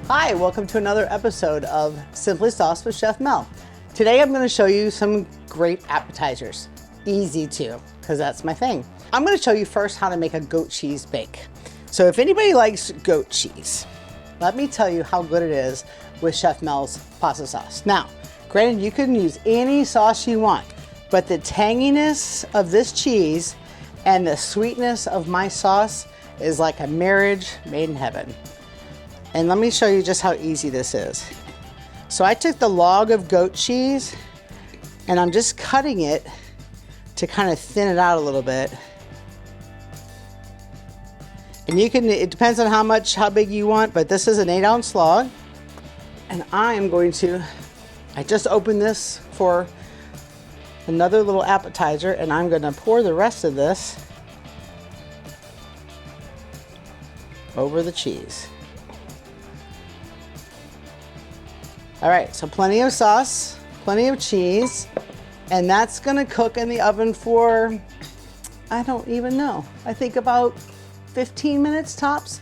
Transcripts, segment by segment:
Hi, welcome to another episode of Simply Sauce with Chef Mel. Today I'm going to show you some great appetizers. Easy too, because that's my thing. I'm going to show you first how to make a goat cheese bake. So if anybody likes goat cheese, let me tell you how good it is with Chef Mel's pasta sauce. Now, granted, you can use any sauce you want, but the tanginess of this cheese and the sweetness of my sauce is like a marriage made in heaven. And let me show you just how easy this is. So I took the log of goat cheese and I'm just cutting it to kind of thin it out a little bit. And you can, it depends on how big you want, but this is an 8-ounce log. And I just opened this for another little appetizer, and I'm gonna pour the rest of this over the cheese. All right, so plenty of sauce, plenty of cheese, and that's gonna cook in the oven for, I don't even know, I think about 15 minutes tops.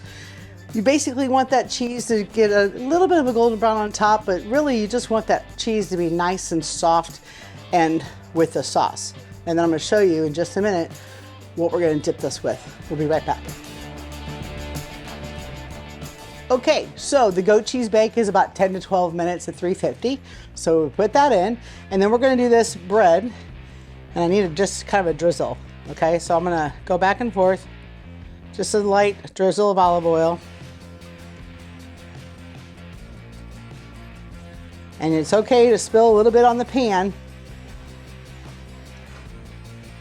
You basically want that cheese to get a little bit of a golden brown on top, but really you just want that cheese to be nice and soft and with the sauce. And then I'm gonna show you in just a minute what we're gonna dip this with. We'll be right back. Okay, so the goat cheese bake is about 10 to 12 minutes at 350. So we put that in, and then we're gonna do this bread, and I need just kind of a drizzle. Okay, so I'm gonna go back and forth, just a light drizzle of olive oil. And it's okay to spill a little bit on the pan,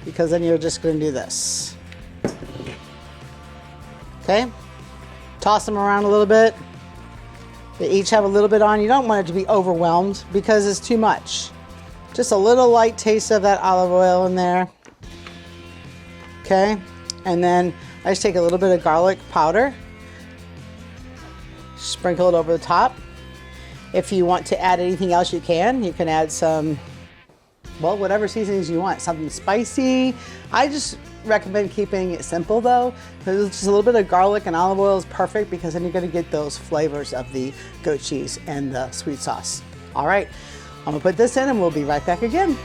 because then you're just gonna do this. Okay? Toss them around a little bit. They each have a little bit on. You don't want it to be overwhelmed because it's too much. Just a little light taste of that olive oil in there. Okay, and then I just take a little bit of garlic powder, sprinkle it over the top. If you want to add anything else, you can. You can add some, well, whatever seasonings you want. Something spicy. I just recommend keeping it simple though, because just a little bit of garlic and olive oil is perfect, because then you're going to get those flavors of the goat cheese and the sweet sauce. All right, I'm gonna put this in and we'll be right back again.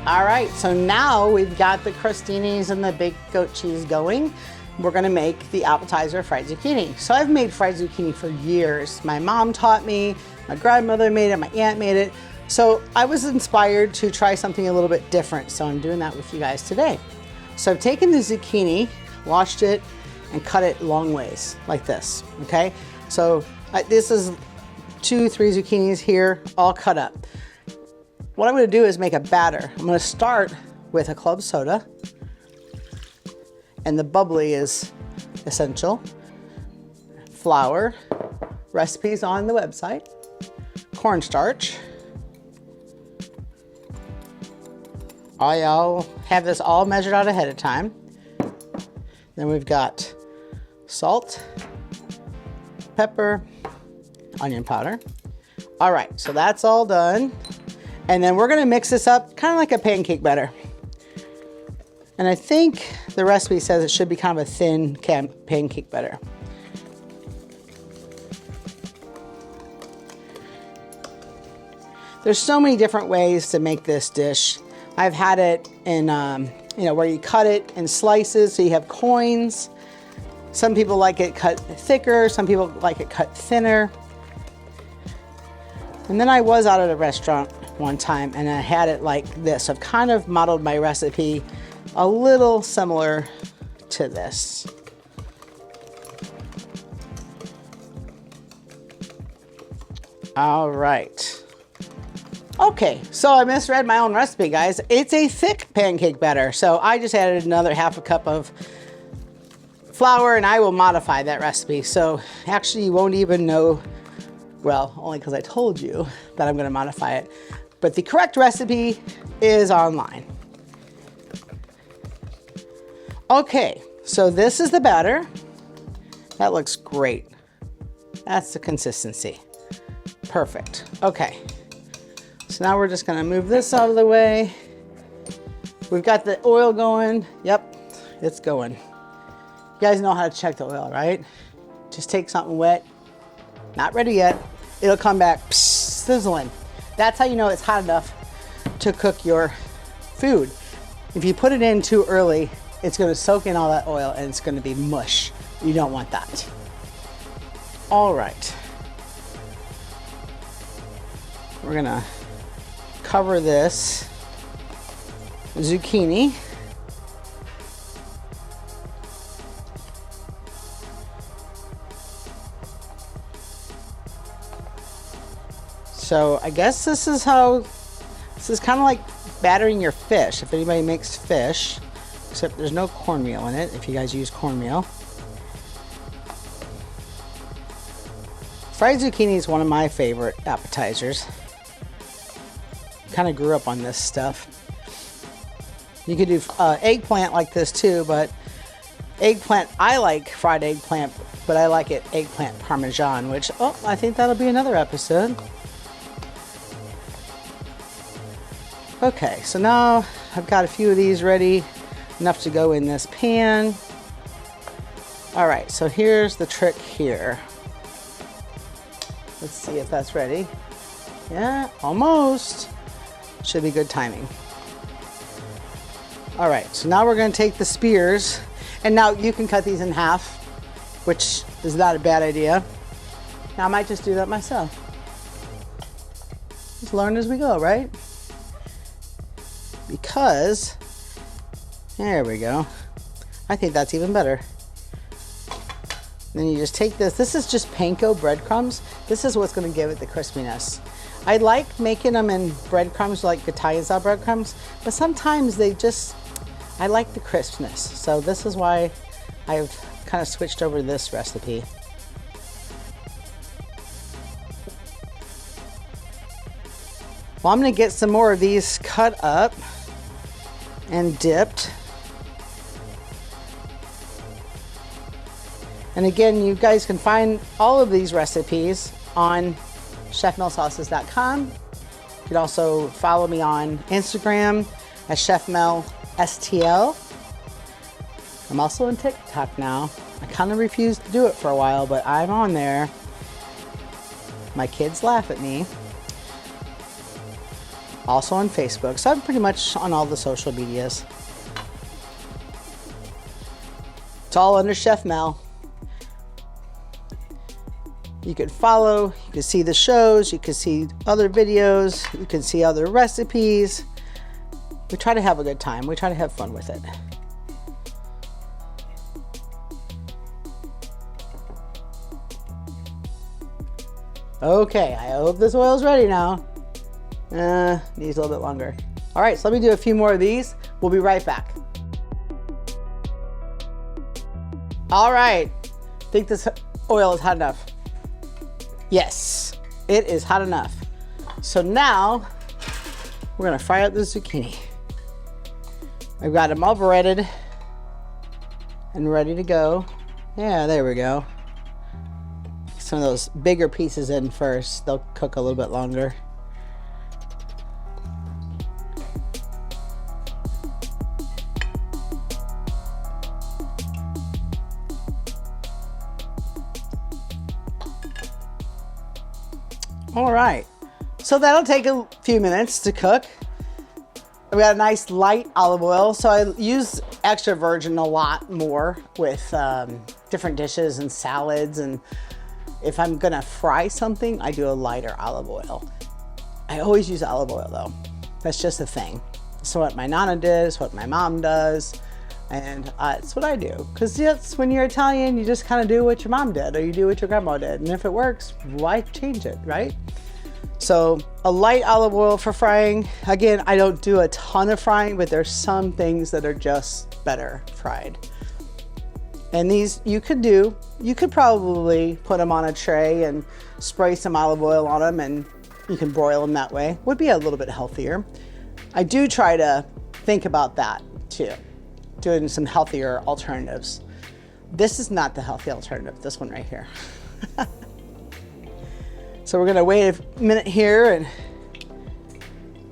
All right, so now we've got the crostinis and the baked goat cheese going. We're gonna make the appetizer fried zucchini. So I've made fried zucchini for years. My mom taught me, my grandmother made it, my aunt made it. So I was inspired to try something a little bit different. So I'm doing that with you guys today. So I've taken the zucchini, washed it, and cut it long ways like this, okay? So this is 2, 3 zucchinis here, all cut up. What I'm gonna do is make a batter. I'm gonna start with a club soda, and the bubbly is essential. Flour, recipes on the website, cornstarch. I'll have this all measured out ahead of time. Then we've got salt, pepper, onion powder. All right, so that's all done. And then we're gonna mix this up kind of like a pancake batter. And I think the recipe says it should be kind of a thin pancake batter. There's so many different ways to make this dish. I've had it in, where you cut it in slices so you have coins. Some people like it cut thicker, some people like it cut thinner. And then I was out at a restaurant one time and I had it like this. I've kind of modeled my recipe a little similar to this. All right. Okay, so I misread my own recipe, guys. It's a thick pancake batter. So I just added another half a cup of flour, and I will modify that recipe. So actually you won't even know, well, only because I told you that I'm gonna modify it. But the correct recipe is online. Okay, so this is the batter. That looks great. That's the consistency. Perfect. Okay. So now we're just gonna move this out of the way. We've got the oil going. Yep, it's going. You guys know how to check the oil, right? Just take something wet, not ready yet. It'll come back sizzling. That's how you know it's hot enough to cook your food. If you put it in too early, it's gonna soak in all that oil and it's gonna be mush. You don't want that. All right. We're gonna cover this zucchini. So I guess this is kind of like battering your fish. If anybody makes fish, except there's no cornmeal in it, if you guys use cornmeal. Fried zucchini is one of my favorite appetizers. Kind of grew up on this stuff. You could do eggplant like this too, but eggplant, I like fried eggplant, but I like it eggplant parmesan, which, I think that'll be another episode. Okay, so now I've got a few of these ready, enough to go in this pan. All right, so here's the trick here. Let's see if that's ready. Yeah, almost. Should be good timing. All right, so now we're gonna take the spears, and now you can cut these in half, which is not a bad idea. Now I might just do that myself. Just learn as we go, right? Because, there we go. I think that's even better. Then you just take this. This is just panko breadcrumbs. This is what's gonna give it the crispiness. I like making them in breadcrumbs like Gatayaza breadcrumbs, but sometimes I like the crispness. So this is why I've kind of switched over to this recipe. Well, I'm gonna get some more of these cut up and dipped. And again, you guys can find all of these recipes on chefmelsauces.com. You can also follow me on Instagram at chefmel.stl. I'm also on TikTok now. I kind of refused to do it for a while, but I'm on there. My kids laugh at me. Also on Facebook, so I'm pretty much on all the social medias. It's all under Chef Mel. You can follow, you can see the shows, you can see other videos, you can see other recipes. We try to have a good time. We try to have fun with it. Okay, I hope this oil's ready now. Needs a little bit longer. All right, so let me do a few more of these. We'll be right back. All right, think this oil is hot enough? Yes, it is hot enough. So now we're gonna fry up the zucchini. I've got them all breaded and ready to go. Yeah, there we go. Some of those bigger pieces in first. They'll cook a little bit longer. All right, so that'll take a few minutes to cook. We got a nice light olive oil, so I use extra virgin a lot more with different dishes and salads, and if I'm gonna fry something, I do a lighter olive oil. I always use olive oil though. That's just a thing. It's what my nana did, it's what my mom does, and it's what I do. Because yes, when you're Italian, you just kind of do what your mom did or you do what your grandma did. And if it works, why change it, right? So a light olive oil for frying. Again, I don't do a ton of frying, but there's some things that are just better fried. And these you could probably put them on a tray and spray some olive oil on them and you can broil them that way. Would be a little bit healthier. I do try to think about that too, doing some healthier alternatives. This is not the healthy alternative, this one right here. So we're gonna wait a minute here and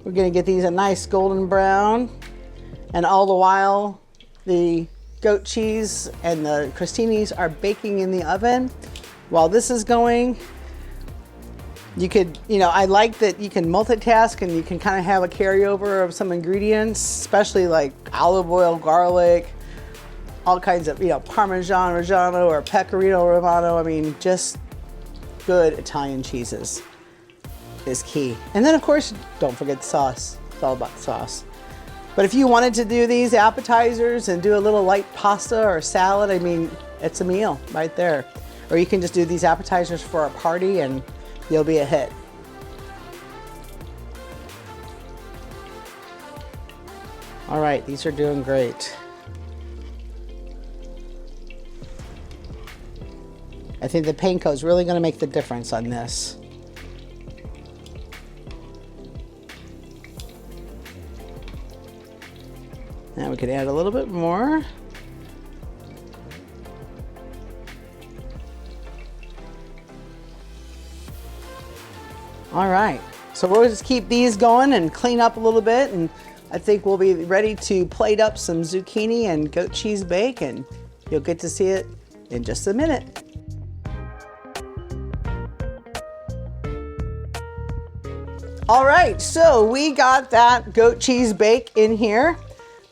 we're gonna get these a nice golden brown. And all the while, the goat cheese and the crostinis are baking in the oven, while this is going, you could, I like that you can multitask and you can kind of have a carryover of some ingredients, especially like olive oil, garlic, all kinds of, Parmesan Reggiano or Pecorino Romano. I mean, just good Italian cheeses is key. And then of course, don't forget the sauce. It's all about the sauce. But if you wanted to do these appetizers and do a little light pasta or salad, I mean, it's a meal right there. Or you can just do these appetizers for a party and you'll be a hit. All right, these are doing great. I think the panko is really going to make the difference on this. Now we can add a little bit more. All right, so we'll just keep these going and clean up a little bit, and I think we'll be ready to plate up some zucchini and goat cheese bake, and you'll get to see it in just a minute. All right, so we got that goat cheese bake in here.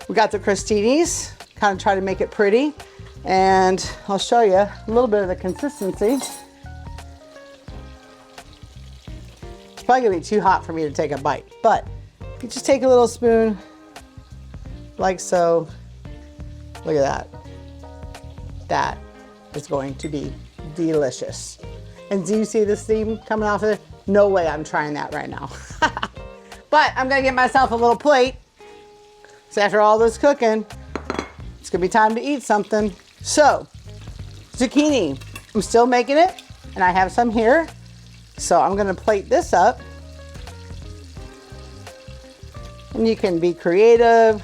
We got the crostinis, kind of try to make it pretty, and I'll show you a little bit of the consistency. It's probably gonna be too hot for me to take a bite, but you just take a little spoon, like so. Look at that. That is going to be delicious. And do you see the steam coming off of it? No way I'm trying that right now. But I'm gonna get myself a little plate. So after all this cooking, it's gonna be time to eat something. So, zucchini, I'm still making it, and I have some here. So I'm gonna plate this up. And you can be creative,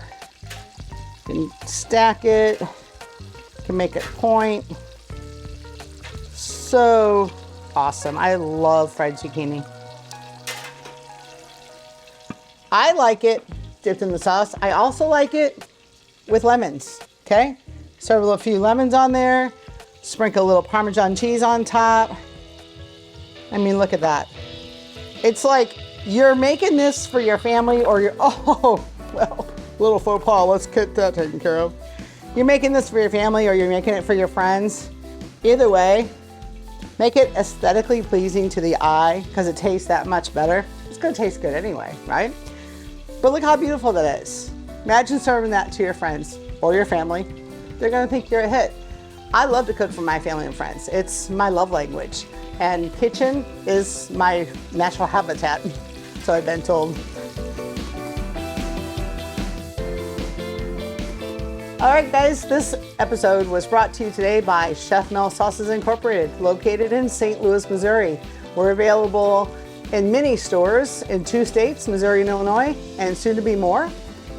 you can stack it, you can make it point. So awesome. I love fried zucchini. I like it dipped in the sauce. I also like it with lemons, okay? Serve a few lemons on there, sprinkle a little Parmesan cheese on top. I mean, look at that. It's like you're making this for your family or your, oh, well, little faux pas, let's get that taken care of. You're making this for your family or you're making it for your friends. Either way, make it aesthetically pleasing to the eye because it tastes that much better. It's gonna taste good anyway, right? But look how beautiful that is. Imagine serving that to your friends or your family. They're gonna think you're a hit. I love to cook for my family and friends. It's my love language. And kitchen is my natural habitat, so I've been told. All right, guys, this episode was brought to you today by Chef Mel Sauces Incorporated, located in St. Louis, Missouri. We're available in many stores in 2 states, Missouri and Illinois, and soon to be more.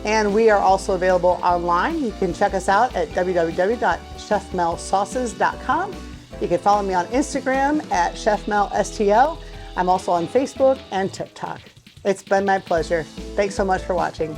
And we are also available online. You can check us out at www.chefmelsauces.com. You can follow me on Instagram at ChefMelSTL. I'm also on Facebook and TikTok. It's been my pleasure. Thanks so much for watching.